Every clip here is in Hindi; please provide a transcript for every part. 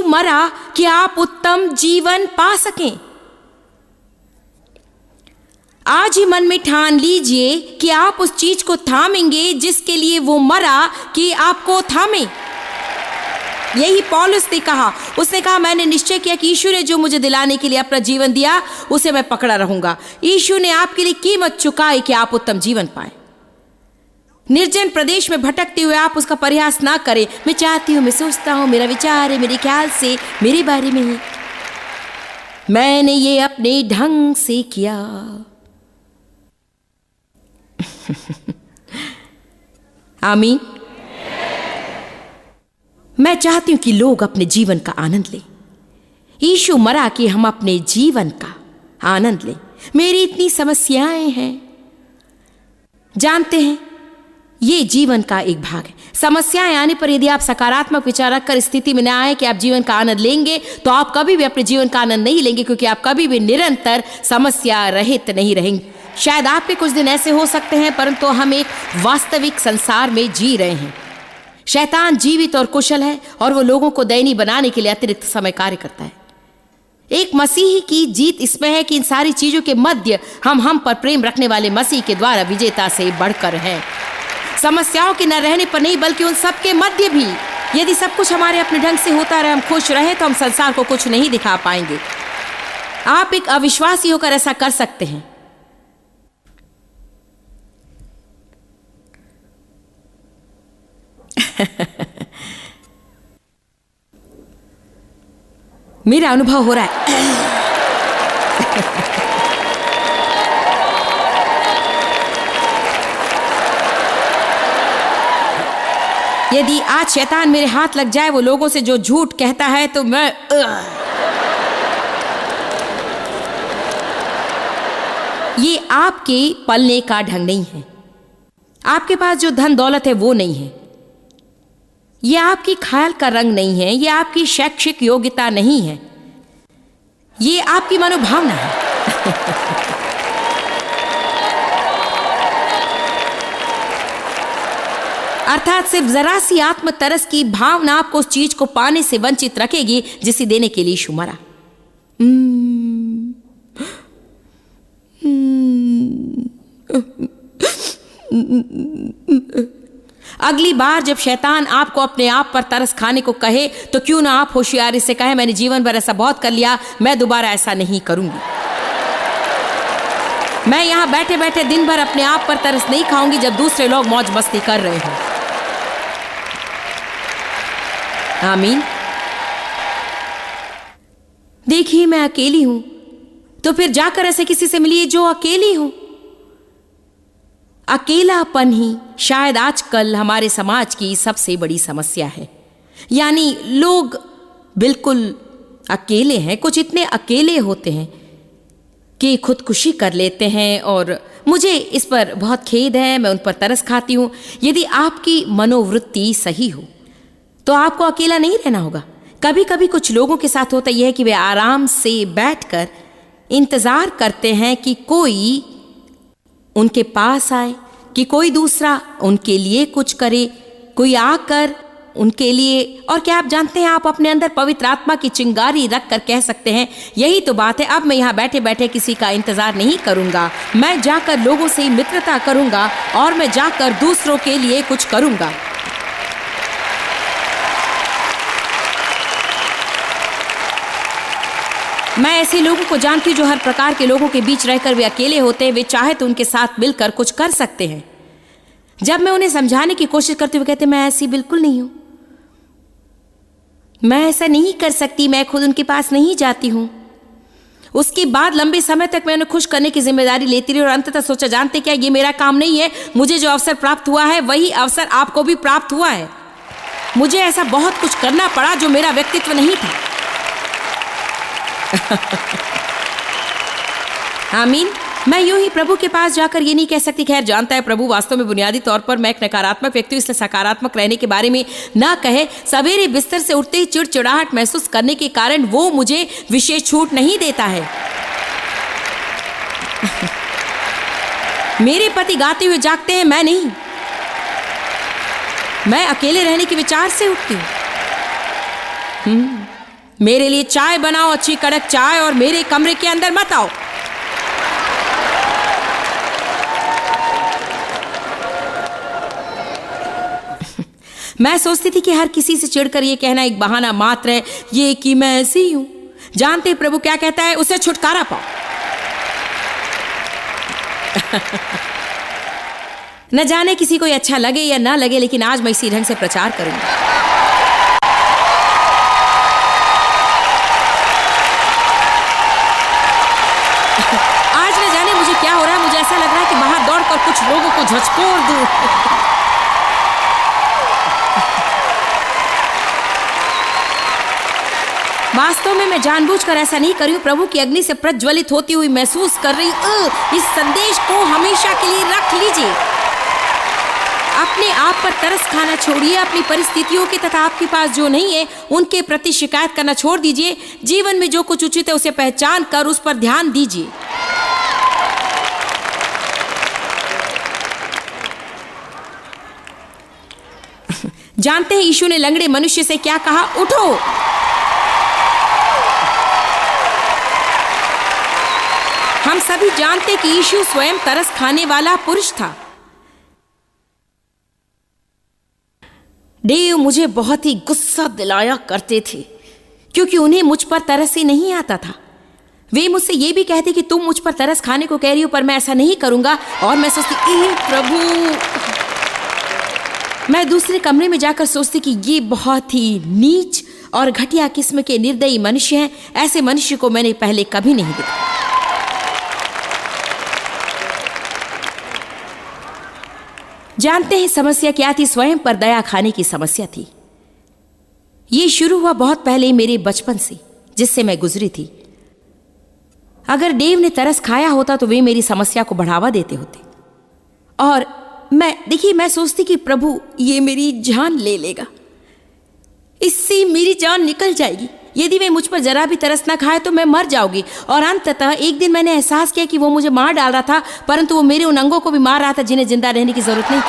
मरा कि आप उत्तम जीवन पा सकें। आज ही मन में ठान लीजिए कि आप उस चीज को थामेंगे जिसके लिए वो मरा कि आपको थामे। यही पौलुस ने कहा। उसने कहा, मैंने निश्चय किया कि यीशु ने जो मुझे दिलाने के लिए अपना जीवन दिया उसे मैं पकड़ा रहूंगा। यीशु ने आपके लिए कीमत चुकाई कि आप उत्तम जीवन पाए। निर्जन प्रदेश में भटकते हुए आप उसका प्रयास ना करें। मैं चाहती हूं, मैं सोचता हूं, मेरा विचार है, मेरे ख्याल से, मेरे बारे में ही, मैंने ये अपने ढंग से किया। आमीन। मैं चाहती हूं कि लोग अपने जीवन का आनंद लें। यीशु मरा कि हम अपने जीवन का आनंद लें। मेरी इतनी समस्याएं हैं, जानते हैं, ये जीवन का एक भाग है। समस्याएं आने पर यदि आप सकारात्मक विचार रखकर स्थिति में न आए कि आप जीवन का आनंद लेंगे, तो आप कभी भी अपने जीवन का आनंद नहीं लेंगे, क्योंकि आप कभी भी निरंतर समस्या रहित नहीं रहेंगे। शायद आपके कुछ दिन ऐसे हो सकते हैं, परंतु हम एक वास्तविक संसार में जी रहे हैं। शैतान जीवित और कुशल है और वो लोगों को दयनीय बनाने के लिए अतिरिक्त समय कार्य करता है। एक मसीही की जीत इसमें है कि इन सारी चीजों के मध्य हम पर प्रेम रखने वाले मसीह के द्वारा विजेता से बढ़कर हैं। समस्याओं के न रहने पर नहीं, बल्कि उन सब के मध्य भी यदि सब कुछ हमारे अपने ढंग से होता रहे, हम खुश रहे, तो हम संसार को कुछ नहीं दिखा पाएंगे। आप एक अविश्वासी होकर ऐसा कर सकते हैं। मेरा अनुभव हो रहा है। यदि आज शैतान मेरे हाथ लग जाए, वो लोगों से जो झूठ कहता है, तो मैं ये आपके पलने का ढंग नहीं है। आपके पास जो धन दौलत है वो नहीं है। ये आपकी ख्याल का रंग नहीं है। ये आपकी शैक्षिक योग्यता नहीं है। ये आपकी मनोभावना है। अर्थात सिर्फ जरा सी आत्म तरस की भावना आपको उस चीज को पाने से वंचित रखेगी जिसे देने के लिए यीशु मरा। अगली बार जब शैतान आपको अपने आप पर तरस खाने को कहे, तो क्यों ना आप होशियारी से कहें, मैंने जीवन भर ऐसा बहुत कर लिया, मैं दोबारा ऐसा नहीं करूंगी। मैं यहां बैठे बैठे दिन भर अपने आप पर तरस नहीं खाऊंगी जब दूसरे लोग मौज मस्ती कर रहे हो। आमीन। देखिए, मैं अकेली हूं, तो फिर जाकर ऐसे किसी से मिलिए जो अकेली हो। अकेलापन ही शायद आजकल हमारे समाज की सबसे बड़ी समस्या है। यानी लोग बिल्कुल अकेले हैं। कुछ इतने अकेले होते हैं कि खुदकुशी कर लेते हैं, और मुझे इस पर बहुत खेद है। मैं उन पर तरस खाती हूं। यदि आपकी मनोवृत्ति सही हो तो आपको अकेला नहीं रहना होगा। कभी कभी कुछ लोगों के साथ होता यह है कि वे आराम से बैठकर इंतजार करते हैं कि कोई उनके पास आए, कि कोई दूसरा उनके लिए कुछ करे, कोई आकर उनके लिए। और क्या आप जानते हैं, आप अपने अंदर पवित्र आत्मा की चिंगारी रख कर कह सकते हैं, यही तो बात है, अब मैं यहाँ बैठे बैठे किसी का इंतजार नहीं करूंगा, मैं जाकर लोगों से मित्रता करूंगा और मैं जाकर दूसरों के लिए कुछ करूंगा। मैं ऐसे लोगों को जानती हूँ जो हर प्रकार के लोगों के बीच रहकर वे अकेले होते हैं। वे चाहे तो उनके साथ मिलकर कुछ कर सकते हैं। जब मैं उन्हें समझाने की कोशिश करती हूँ, कहते मैं ऐसी बिल्कुल नहीं हूं, मैं ऐसा नहीं कर सकती, मैं खुद उनके पास नहीं जाती हूं। उसके बाद लंबे समय तक मैं उन्हें खुश करने की जिम्मेदारी लेती रही और अंततः सोचा, जानते क्या, ये मेरा काम नहीं है। मुझे जो अवसर प्राप्त हुआ है वही अवसर आपको भी प्राप्त हुआ है। मुझे ऐसा बहुत कुछ करना पड़ा जो मेरा व्यक्तित्व नहीं था। आमीन। मैं यूं ही प्रभु के पास जाकर ये नहीं कह सकती, खैर जानता है प्रभु वास्तव में बुनियादी तौर पर मैं एक नकारात्मक व्यक्ति हूं, इसलिए सकारात्मक रहने के बारे में ना कहे। सवेरे बिस्तर से उठते ही चिड़चिड़ाहट महसूस करने के कारण वो मुझे विशेष छूट नहीं देता है। मेरे पति गाते हुए जागते हैं, मैं नहीं। मैं अकेले रहने के विचार से उठती हूं। मेरे लिए चाय बनाओ, अच्छी कड़क चाय, और मेरे कमरे के अंदर मत आओ। मैं सोचती थी कि हर किसी से चिढ़कर ये कहना एक बहाना मात्र है, ये कि मैं ऐसी हूं। जानते हैं प्रभु क्या कहता है? उसे छुटकारा पाओ। न जाने किसी को ये अच्छा लगे या ना लगे, लेकिन आज मैं इसी ढंग से प्रचार करूंगी। आज न जाने मुझे क्या हो रहा है, मुझे ऐसा लग रहा है कि बाहर दौड़कर कुछ लोगों को झचकोर दूं। वास्तव में मैं जानबूझकर ऐसा नहीं कर रही हूं। प्रभु की अग्नि से प्रज्वलित होती हुई महसूस कर रही हूं। इस संदेश को हमेशा के लिए रख लीजिए। अपने आप पर तरस खाना छोड़िए। अपनी परिस्थितियों के तथा आपके पास जो नहीं है उनके प्रति शिकायत करना छोड़ दीजिए। जीवन में जो कुछ उचित है उसे पहचान कर उस पर ध्यान दीजिए। जानते हैं यीशु ने लंगड़े मनुष्य से क्या कहा? उठो। हम सभी जानते कि यीशु स्वयं तरस खाने वाला पुरुष था। देव मुझे बहुत ही गुस्सा दिलाया करते थे क्योंकि उन्हें मुझ पर तरस ही नहीं आता था। वे मुझसे ये भी कहते कि तुम मुझ पर तरस खाने को कह रही हो, पर मैं ऐसा नहीं करूंगा। और मैं सोचती, प्रभु। मैं दूसरे कमरे में जाकर सोचती कि ये बहुत ही नीच और घटिया किस्म के निर्दयी मनुष्य हैं। ऐसे मनुष्य को मैंने पहले कभी नहीं देखा। जानते हैं समस्या क्या थी? स्वयं पर दया खाने की समस्या थी। ये शुरू हुआ बहुत पहले मेरे बचपन से, जिससे मैं गुजरी थी। अगर देव ने तरस खाया होता तो वे मेरी समस्या को बढ़ावा देते होते। और मैं सोचती कि प्रभु ये मेरी जान ले लेगा, इससे मेरी जान निकल जाएगी। यदि वे मुझ पर जरा भी तरस ना खाए तो मैं मर जाऊंगी। और अंततः एक दिन मैंने एहसास किया कि वो मुझे मार डाल रहा था, परंतु वो मेरे उन अंगों को भी मार रहा था जिन्हें जिंदा रहने की जरूरत नहीं थी।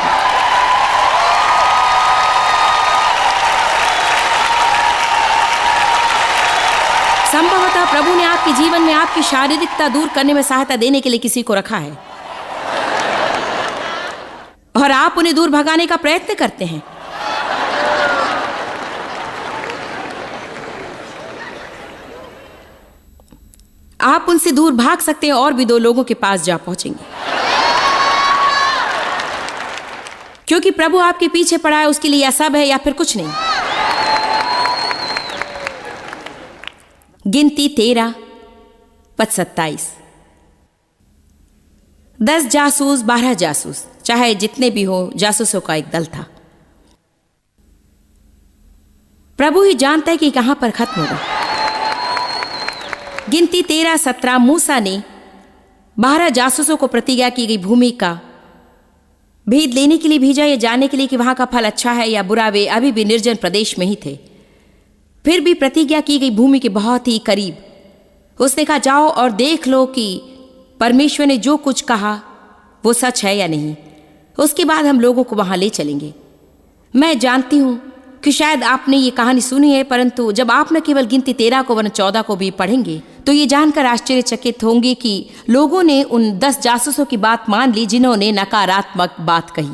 संभवतः प्रभु ने आपके जीवन में आपकी शारीरिकता दूर करने में सहायता देने के लिए किसी को रखा है और आप उन्हें दूर भगाने का प्रयत्न करते हैं। आप उनसे दूर भाग सकते हैं और भी 2 लोगों के पास जा पहुंचेंगे, क्योंकि प्रभु आपके पीछे पड़ा है। उसके लिए या सब है या फिर कुछ नहीं। गिनती 13 पद 27। 10 जासूस 12 जासूस, चाहे जितने भी हो, जासूसों का एक दल था। प्रभु ही जानता है कि कहां पर खत्म होगा। गिनती 13:17। मूसा ने 12 जासूसों को प्रतिज्ञा की गई भूमि का भेद लेने के लिए भेजा, ये जानने के लिए कि वहां का फल अच्छा है या बुरा। वे अभी भी निर्जन प्रदेश में ही थे, फिर भी प्रतिज्ञा की गई भूमि के बहुत ही करीब। उसने कहा, जाओ और देख लो कि परमेश्वर ने जो कुछ कहा वो सच है या नहीं। उसके बाद हम लोगों को वहां ले चलेंगे। मैं जानती हूं कि शायद आपने ये कहानी सुनी है, परंतु जब आप न केवल गिनती 13 को वरन 14 को भी पढ़ेंगे तो ये जानकर आश्चर्यचकित होंगे कि लोगों ने उन 10 जासूसों की बात मान ली जिन्होंने नकारात्मक बात कही।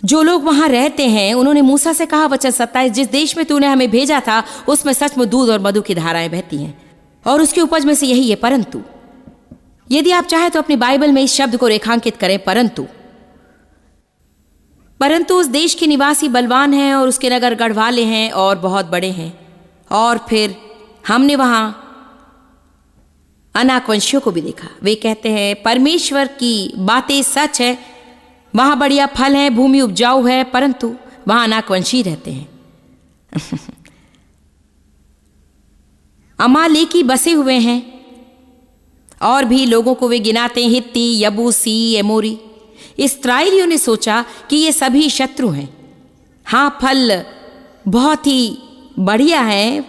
जो लोग वहां रहते हैं उन्होंने मूसा से कहा, वचन 27, जिस देश में तूने हमें भेजा था उसमें सचमुच दूध और मधु की धाराएं बहती हैं और उसकी उपज में से यही है। परंतु यदि आप चाहें तो अपनी बाइबल में इस शब्द को रेखांकित करें, परंतु उस देश के निवासी बलवान हैं और उसके नगर गढ़वाले हैं और बहुत बड़े हैं। और फिर हमने वहां अनाकवंशियों को भी देखा। वे कहते हैं परमेश्वर की बातें सच है, वहां बढ़िया फल है, भूमि उपजाऊ है, परंतु वहां अनाकवंशी रहते हैं। अमालेकी बसे हुए हैं और भी लोगों को वे गिनाते हैं, हित्ती, यबूसी, एमोरी। इस्राएलियों ने सोचा कि ये सभी शत्रु हैं। हाँ, फल बहुत ही बढ़िया है,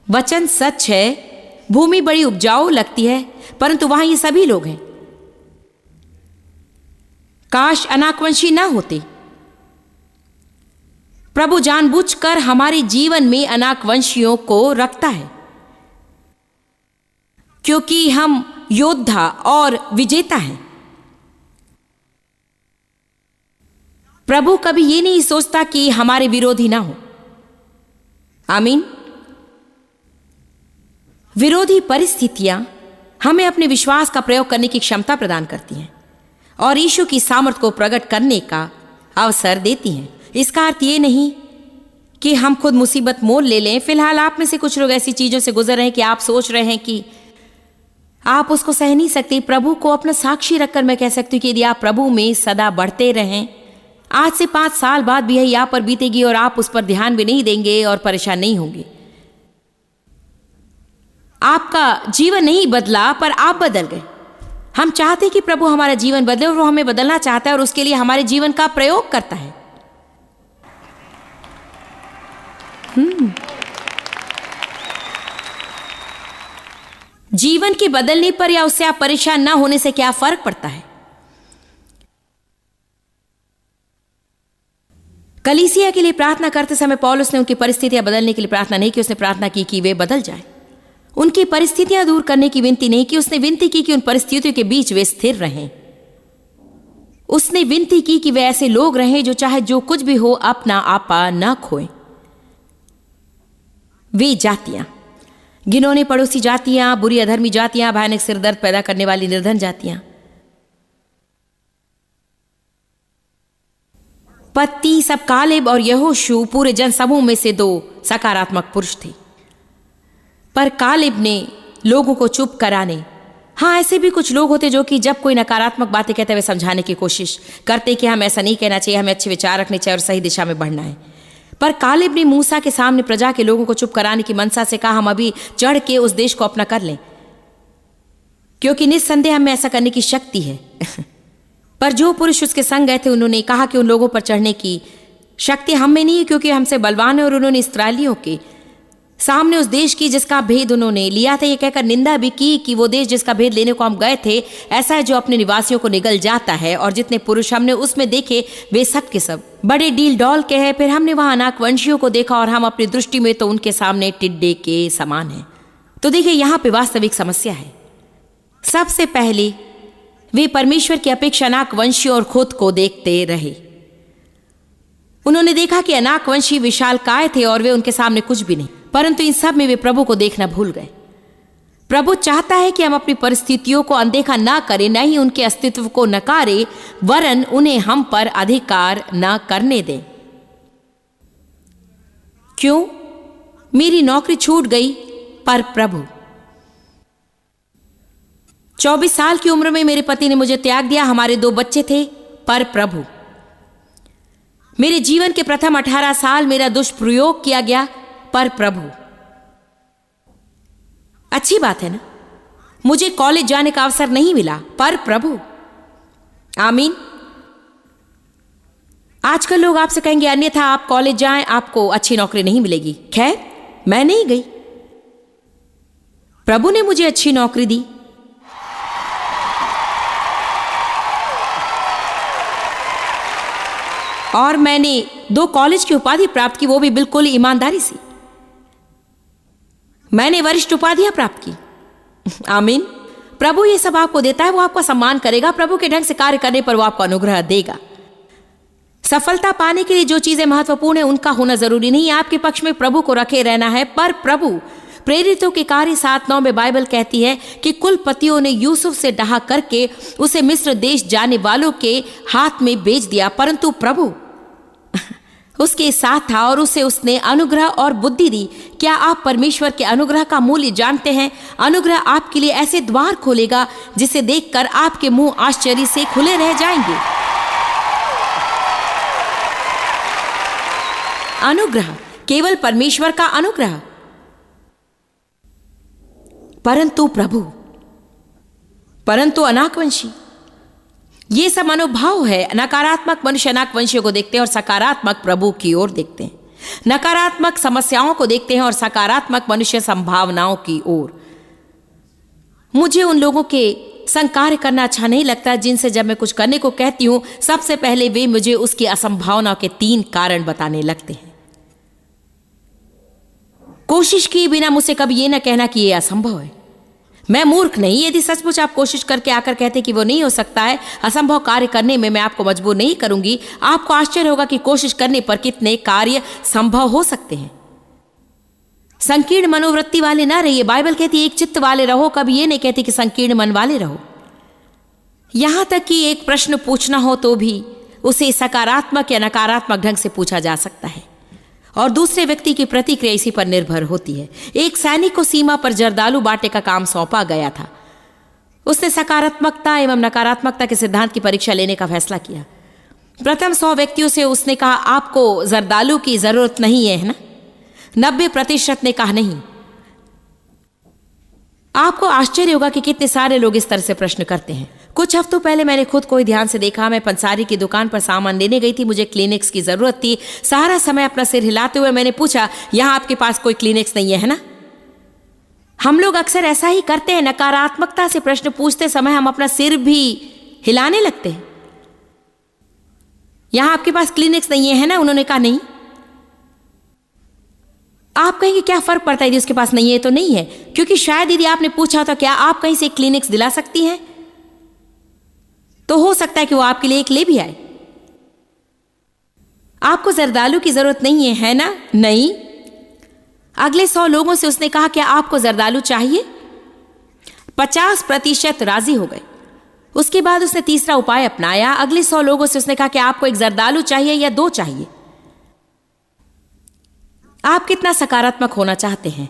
वचन सच है, भूमि बड़ी उपजाऊ लगती है, परंतु वहां ये सभी लोग हैं। काश अनाकवंशी ना होते। प्रभु जानबूझकर हमारे जीवन में अनाकवंशियों को रखता है, क्योंकि हम योद्धा और विजेता हैं। प्रभु कभी ये नहीं सोचता कि हमारे विरोधी ना हो। आमीन। विरोधी परिस्थितियां हमें अपने विश्वास का प्रयोग करने की क्षमता प्रदान करती हैं और यीशु की सामर्थ को प्रकट करने का अवसर देती हैं। इसका अर्थ ये नहीं कि हम खुद मुसीबत मोल ले लें। फिलहाल आप में से कुछ लोग ऐसी चीजों से गुजर रहे हैं कि आप सोच रहे हैं कि आप उसको सह नहीं सकते। प्रभु को अपना साक्षी रखकर मैं कह सकती हूँ कि यदि आप प्रभु में सदा बढ़ते रहें, आज से 5 साल बाद भी यही आप पर बीतेगी और आप उस पर ध्यान भी नहीं देंगे और परेशान नहीं होंगे। आपका जीवन नहीं बदला, पर आप बदल गए। हम चाहते हैं कि प्रभु हमारा जीवन बदले और वो हमें बदलना चाहता है और उसके लिए हमारे जीवन का प्रयोग करता है। जीवन के बदलने पर या उससे आप परेशान ना होने से क्या फर्क पड़ता है? कलीसिया के लिए प्रार्थना करते समय पौलुस ने उनकी परिस्थितियां बदलने के लिए प्रार्थना नहीं की, उसने प्रार्थना की कि वे बदल जाए। उनकी परिस्थितियां दूर करने की विनती नहीं की, उसने विनती की कि उन परिस्थितियों के बीच वे स्थिर रहें। उसने विनती की कि वे ऐसे लोग रहें जो चाहे जो कुछ भी हो अपना आपा न खोएं। वे जातियां, घिनौनी पड़ोसी जातियां, बुरी अधर्मी जातियां, भयानक सिरदर्द पैदा करने वाली निर्धन जातियां, पत्ती सब कालेब और यहोशू पूरे जनसमूह में से 2 सकारात्मक पुरुष थे। पर कालेब ने लोगों को चुप कराने, हाँ ऐसे भी कुछ लोग होते जो कि जब कोई नकारात्मक बातें कहते हुए समझाने की कोशिश करते कि हम ऐसा नहीं कहना चाहिए, हमें अच्छे विचार रखने चाहिए और सही दिशा में बढ़ना है। पर कालेब ने मूसा के सामने प्रजा के लोगों को चुप कराने की मनसा से कहा, हम अभी चढ़ के उस देश को अपना कर लें, क्योंकि निस्संदेह हमें ऐसा करने की शक्ति है। पर जो पुरुष उसके संग गए थे उन्होंने कहा कि उन लोगों पर चढ़ने की शक्ति हम में नहीं है, क्योंकि हमसे बलवान है। और उन्होंने इस्राएलियों के सामने उस देश की जिसका भेद उन्होंने लिया था, ये कहकर निंदा भी की कि वो देश जिसका भेद लेने को हम गए थे ऐसा है जो अपने निवासियों को निगल जाता है, और जितने पुरुष हमने उसमें देखे वे सब के सब बड़े डील डॉल के हैं। फिर हमने वहां अनाकवंशियों को देखा और हम अपनी दृष्टि में तो उनके सामने टिड्डे के समान हैं। तो देखिए यहाँ पे वास्तविक समस्या है। सबसे पहले वे परमेश्वर की अपेक्षा अनाकवंशियों और खुद को देखते रहे। उन्होंने देखा कि अनाकवंशी विशालकाय थे और वे उनके सामने कुछ भी नहीं, परंतु इन सब में वे प्रभु को देखना भूल गए। प्रभु चाहता है कि हम अपनी परिस्थितियों को अनदेखा ना करें, न ही उनके अस्तित्व को नकारें, वरन उन्हें हम पर अधिकार न करने दें। क्यों? मेरी नौकरी छूट गई, पर प्रभु 24 साल की उम्र में मेरे पति ने मुझे त्याग दिया, हमारे 2 बच्चे थे, पर प्रभु मेरे जीवन के प्रथम 18 साल मेरा दुष्प्रयोग किया गया, पर प्रभु अच्छी बात है ना, मुझे कॉलेज जाने का अवसर नहीं मिला, पर प्रभु। आमीन। आजकल लोग आपसे कहेंगे अन्यथा आप कॉलेज जाएं आपको अच्छी नौकरी नहीं मिलेगी। खैर मैं नहीं गई, प्रभु ने मुझे अच्छी नौकरी दी। और मैंने 2 कॉलेज की उपाधि प्राप्त की, वो भी बिल्कुल ईमानदारी से। मैंने वरिष्ठ उपाधियां प्राप्त की। आमीन। प्रभु ये सब आपको देता है, वो आपका सम्मान करेगा। प्रभु के ढंग से कार्य करने पर वो आपको अनुग्रह देगा। सफलता पाने के लिए जो चीजें महत्वपूर्ण है उनका होना जरूरी नहीं, आपके पक्ष में प्रभु को रखे रहना है। पर प्रभु प्रेरितों के कार्य 7:9 में बाइबल कहती है कि कुलपतियों ने यूसुफ से डाहा करके उसे मिस्र देश जाने वालों के हाथ में बेच दिया, परंतु प्रभु उसके साथ था और उसे उसने अनुग्रह और बुद्धि दी। क्या आप परमेश्वर के अनुग्रह का मूल्य जानते हैं? अनुग्रह आपके लिए ऐसे द्वार खोलेगा जिसे देखकर आपके मुंह आश्चर्य से खुले रह जाएंगे। अनुग्रह, केवल परमेश्वर का अनुग्रह। परंतु प्रभु, परंतु अनाकवंशी, ये सब मनोभाव है। नकारात्मक मनुष्य अनाकवंशियों को देखते हैं और सकारात्मक प्रभु की ओर देखते हैं। नकारात्मक समस्याओं को देखते हैं और सकारात्मक मनुष्य संभावनाओं की ओर। मुझे उन लोगों के संग कार्य करना अच्छा नहीं लगता जिनसे जब मैं कुछ करने को कहती हूं सबसे पहले वे मुझे उसकी असंभावना के 3 कारण बताने लगते हैं। कोशिश किए बिना मुझसे कभी ये ना कहना कि ये असंभव है। मैं मूर्ख नहीं। यदि सचमुच आप कोशिश करके आकर कहते कि वो नहीं हो सकता है, असंभव कार्य करने में मैं आपको मजबूर नहीं करूंगी। आपको आश्चर्य होगा कि कोशिश करने पर कितने कार्य संभव हो सकते हैं। संकीर्ण मनोवृत्ति वाले ना रहिए। बाइबल कहती है एक चित्त वाले रहो, कभी ये नहीं कहती कि संकीर्ण मन वाले रहो। यहां तक कि एक प्रश्न पूछना हो तो भी उसे सकारात्मक या नकारात्मक ढंग से पूछा जा सकता है और दूसरे व्यक्ति की प्रतिक्रिया इसी पर निर्भर होती है। एक सैनिक को सीमा पर जर्दालू बांटने का काम सौंपा गया था। उसने सकारात्मकता एवं नकारात्मकता के सिद्धांत की परीक्षा लेने का फैसला किया। प्रथम 100 व्यक्तियों से उसने कहा आपको जर्दालू की जरूरत नहीं है ना? 90% ने कहा नहीं। आपको आश्चर्य होगा कि कितने सारे लोग इस तरह से प्रश्न करते हैं। कुछ हफ्तों पहले मैंने खुद को ही ध्यान से देखा। मैं पंसारी की दुकान पर सामान लेने गई थी। मुझे क्लिनिक्स की जरूरत थी। सारा समय अपना सिर हिलाते हुए मैंने पूछा, यहां आपके पास कोई क्लिनिक्स नहीं है ना? हम लोग अक्सर ऐसा ही करते हैं। नकारात्मकता से प्रश्न पूछते समय हम अपना सिर भी हिलाने लगते हैं। यहां आपके पास क्लिनिक्स नहीं है ना? उन्होंने कहा नहीं। आप कहेंगे क्या फर्क पड़ता है यदि उसके पास नहीं है तो नहीं है, क्योंकि शायद यदि आपने पूछा तो क्या आप कहीं से क्लिनिक्स दिला सकती हैं, तो हो सकता है कि वो आपके लिए एक ले भी आए। आपको जर्दालू की जरूरत नहीं है ना? नहीं। अगले 100 लोगों से उसने कहा क्या आपको जर्दालू चाहिए? 50% राजी हो गए। उसके बाद उसने तीसरा उपाय अपनाया। अगले 100 लोगों से उसने कहा कि आपको एक जर्दालू चाहिए या 2 चाहिए? आप कितना सकारात्मक होना चाहते हैं?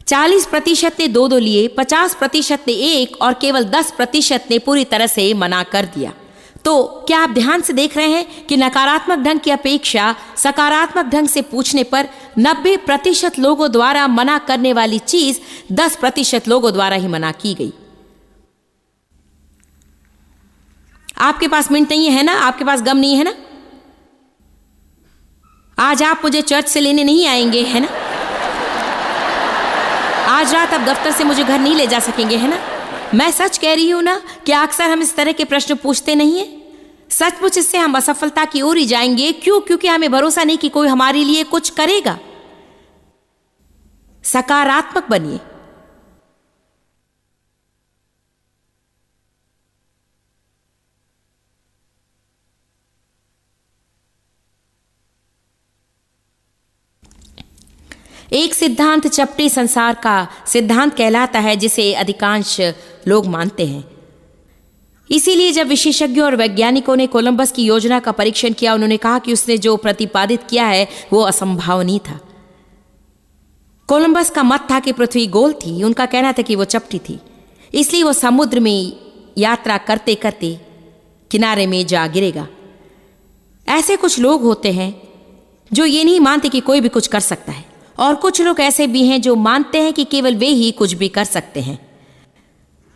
40% ने 2 लिए, 50% ने 1 और केवल 10% ने पूरी तरह से मना कर दिया। तो क्या आप ध्यान से देख रहे हैं कि नकारात्मक ढंग की अपेक्षा सकारात्मक ढंग से पूछने पर 90% लोगों द्वारा मना करने वाली चीज 10% लोगों द्वारा ही मना की गई। आपके पास मिंट नहीं है ना? आपके पास गम नहीं है ना? आज आप मुझे चर्च से लेने नहीं आएंगे है ना? आज रात आप दफ्तर से मुझे घर नहीं ले जा सकेंगे है ना? मैं सच कह रही हूं ना कि अक्सर हम इस तरह के प्रश्न पूछते नहीं हैं। सचमुच इससे हम असफलता की ओर ही जाएंगे। क्यों? क्योंकि हमें भरोसा नहीं कि कोई हमारे लिए कुछ करेगा। सकारात्मक बनिए। एक सिद्धांत चपटे संसार का सिद्धांत कहलाता है, जिसे अधिकांश लोग मानते हैं। इसीलिए जब विशेषज्ञों और वैज्ञानिकों ने कोलंबस की योजना का परीक्षण किया, उन्होंने कहा कि उसने जो प्रतिपादित किया है वो असंभावनीय था। कोलंबस का मत था कि पृथ्वी गोल थी। उनका कहना था कि वो चपटी थी, इसलिए वो समुद्र में यात्रा करते करते किनारे में जा गिरेगा। ऐसे कुछ लोग होते हैं जो ये नहीं मानते कि कोई भी कुछ कर सकता है, और कुछ लोग ऐसे भी हैं जो मानते हैं कि केवल वे ही कुछ भी कर सकते हैं।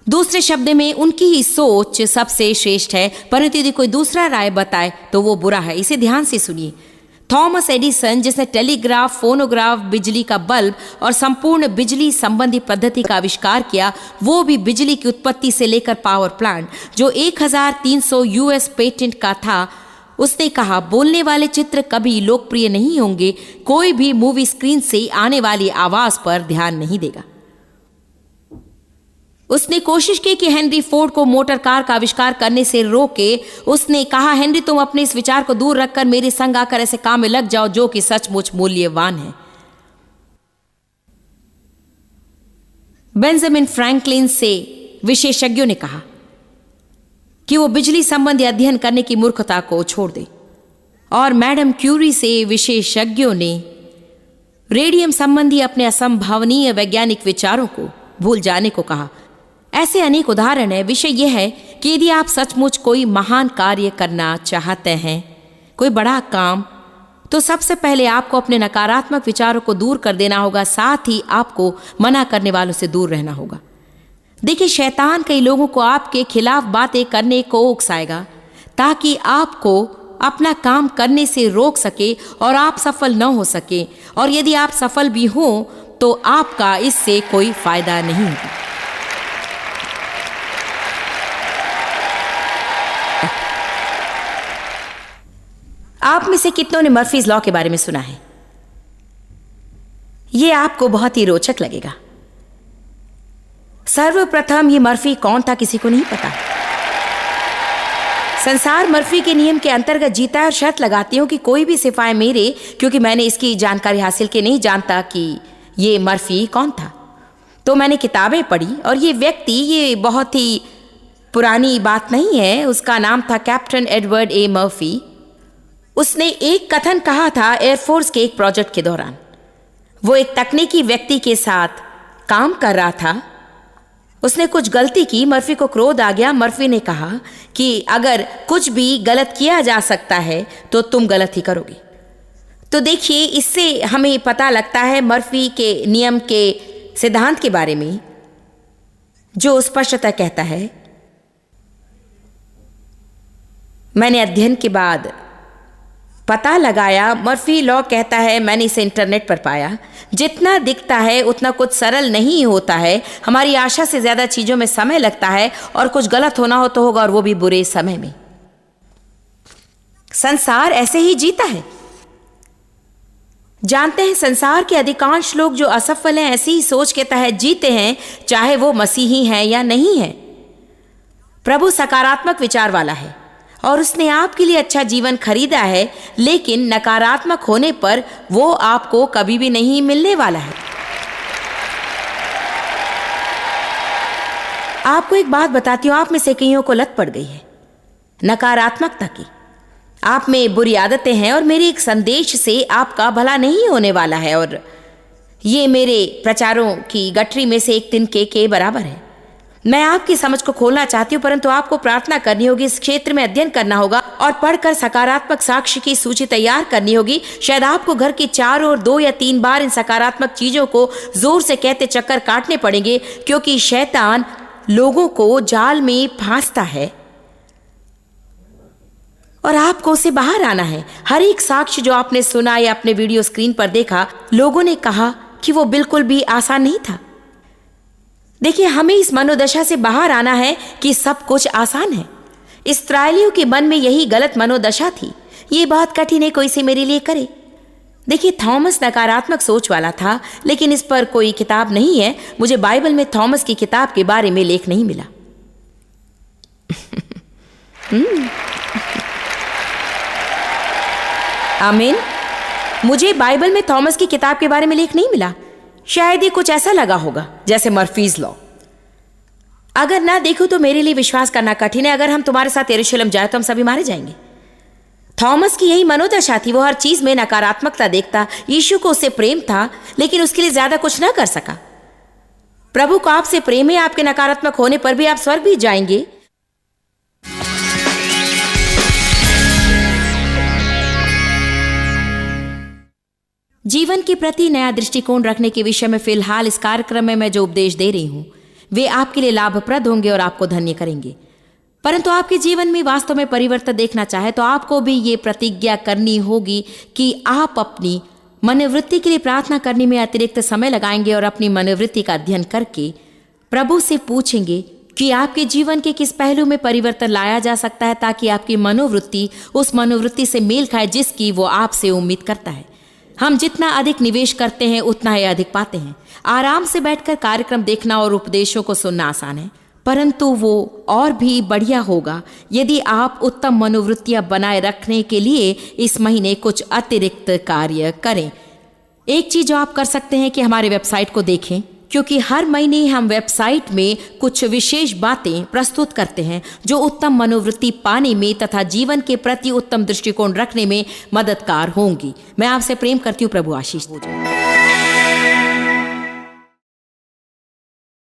दूसरे शब्द में उनकी ही सोच सबसे श्रेष्ठ है, परंतु यदि कोई दूसरा राय बताए तो वो बुरा है। इसे ध्यान से सुनिए। थॉमस एडिसन, जिसने टेलीग्राफ, फोनोग्राफ, बिजली का बल्ब और संपूर्ण बिजली संबंधी पद्धति का आविष्कार किया, वो भी बिजली की उत्पत्ति से लेकर पावर प्लांट जो 1300 US पेटेंट का था, उसने कहा बोलने वाले चित्र कभी लोकप्रिय नहीं होंगे। कोई भी मूवी स्क्रीन से आने वाली आवाज पर ध्यान नहीं देगा। उसने कोशिश की कि हेनरी फोर्ड को मोटर कार का आविष्कार करने से रोके। उसने कहा, हेनरी तुम अपने इस विचार को दूर रखकर मेरे संग आकर ऐसे काम में लग जाओ जो कि सचमुच मूल्यवान है। बेंजामिन फ्रैंकलिन से विशेषज्ञों ने कहा कि वो बिजली संबंधी अध्ययन करने की मूर्खता को छोड़ दे, और मैडम क्यूरी से विशेषज्ञों ने रेडियम संबंधी अपने असंभावनीय वैज्ञानिक विचारों को भूल जाने को कहा। ऐसे अनेक उदाहरण है। विषय यह है कि यदि आप सचमुच कोई महान कार्य करना चाहते हैं, कोई बड़ा काम, तो सबसे पहले आपको अपने नकारात्मक विचारों को दूर कर देना होगा। साथ ही आपको मना करने वालों से दूर रहना होगा। देखिए, शैतान कई लोगों को आपके खिलाफ बातें करने को उकसाएगा ताकि आपको अपना काम करने से रोक सके और आप सफल न हो सके, और यदि आप सफल भी हो तो आपका इससे कोई फायदा नहीं होगा। आप में से कितनों ने मर्फीज लॉ के बारे में सुना है? ये आपको बहुत ही रोचक लगेगा। सर्वप्रथम ये मर्फी कौन था, किसी को नहीं पता। संसार मर्फी के नियम के अंतर्गत जीता है और शर्त लगाती हूं कि कोई भी सिपाही मेरे, क्योंकि मैंने इसकी जानकारी हासिल की, नहीं जानता कि ये मर्फी कौन था। तो मैंने किताबें पढ़ी और ये व्यक्ति, ये बहुत ही पुरानी बात नहीं है, उसका नाम था कैप्टन एडवर्ड ए मर्फी। उसने एक कथन कहा था एयरफोर्स के एक प्रोजेक्ट के दौरान। वो एक तकनीकी व्यक्ति के साथ काम कर रहा था, उसने कुछ गलती की, मर्फी को क्रोध आ गया। मर्फी ने कहा कि अगर कुछ भी गलत किया जा सकता है तो तुम गलत ही करोगे। तो देखिए, इससे हमें पता लगता है मर्फी के नियम के सिद्धांत के बारे में, जो स्पष्टतः कहता है। मैंने अध्ययन के बाद पता लगाया, मर्फी लॉ कहता है, मैंने इसे इंटरनेट पर पाया, जितना दिखता है उतना कुछ सरल नहीं होता है। हमारी आशा से ज्यादा चीजों में समय लगता है और कुछ गलत होना हो तो होगा, और वो भी बुरे समय में। संसार ऐसे ही जीता है। जानते हैं, संसार के अधिकांश लोग जो असफल हैं, ऐसी ही सोच के तहत जीते हैं, चाहे वो मसीही हैं या नहीं है। प्रभु सकारात्मक विचार वाला है और उसने आपके लिए अच्छा जीवन खरीदा है, लेकिन नकारात्मक होने पर वो आपको कभी भी नहीं मिलने वाला है। आपको एक बात बताती हूं, आप में से कईयों को लत पड़ गई है नकारात्मकता की। आप में बुरी आदतें हैं और मेरे एक संदेश से आपका भला नहीं होने वाला है, और ये मेरे प्रचारों की गठरी में से एक तिनके के बराबर है। मैं आपकी समझ को खोलना चाहती हूँ, परंतु आपको प्रार्थना करनी होगी, इस क्षेत्र में अध्ययन करना होगा और पढ़कर सकारात्मक साक्ष्य की सूची तैयार करनी होगी। शायद आपको घर के चारों ओर 2 या 3 बार इन सकारात्मक चीजों को जोर से कहते चक्कर काटने पड़ेंगे, क्योंकि शैतान लोगों को जाल में फांसता है और आपको उसे बाहर आना है। हर एक साक्ष्य जो आपने सुना या अपने वीडियो स्क्रीन पर देखा, लोगों ने कहा कि वो बिल्कुल भी आसान नहीं था। देखिए, हमें इस मनोदशा से बाहर आना है कि सब कुछ आसान है। इस्राएलियों के मन में यही गलत मनोदशा थी। ये बहुत कठिन है, कोई से मेरे लिए करे। देखिए, थॉमस नकारात्मक सोच वाला था, लेकिन इस पर कोई किताब नहीं है। मुझे बाइबल में थॉमस की किताब के बारे में लेख नहीं मिला। आमीन। मुझे बाइबल में थॉमस की किताब के बारे में लेख नहीं मिला। शायद ये कुछ ऐसा लगा होगा जैसे मर्फीज लॉ। अगर ना देखो तो मेरे लिए विश्वास करना कठिन है। अगर हम तुम्हारे साथ यरूशलेम जाए तो हम सभी मारे जाएंगे। थॉमस की यही मनोदशा थी। वो हर चीज में नकारात्मकता देखता। यीशु को उससे प्रेम था, लेकिन उसके लिए ज्यादा कुछ ना कर सका। प्रभु को आपसे प्रेम है, आपके नकारात्मक होने पर भी आप स्वर्ग भी जाएंगे। जीवन के प्रति नया दृष्टिकोण रखने के विषय में फिलहाल इस कार्यक्रम में मैं जो उपदेश दे रही हूं, वे आपके लिए लाभप्रद होंगे और आपको धन्य करेंगे। परंतु आपके जीवन में वास्तव में परिवर्तन देखना चाहे तो आपको भी ये प्रतिज्ञा करनी होगी कि आप अपनी मनोवृत्ति के लिए प्रार्थना करने में अतिरिक्त समय लगाएंगे और अपनी मनोवृत्ति का अध्ययन करके प्रभु से पूछेंगे कि आपके जीवन के किस पहलू में परिवर्तन लाया जा सकता है, ताकि आपकी मनोवृत्ति उस मनोवृत्ति से मेल खाए जिसकी वो आपसे उम्मीद करता है। हम जितना अधिक निवेश करते हैं उतना ही अधिक पाते हैं। आराम से बैठकर कार्यक्रम देखना और उपदेशों को सुनना आसान है, परंतु वो और भी बढ़िया होगा यदि आप उत्तम मनोवृत्तियां बनाए रखने के लिए इस महीने कुछ अतिरिक्त कार्य करें। एक चीज जो आप कर सकते हैं कि हमारे वेबसाइट को देखें, क्योंकि हर महीने हम वेबसाइट में कुछ विशेष बातें प्रस्तुत करते हैं जो उत्तम मनोवृत्ति पाने में तथा जीवन के प्रति उत्तम दृष्टिकोण रखने में मददगार होंगी। मैं आपसे प्रेम करती हूँ। प्रभु आशीष दे।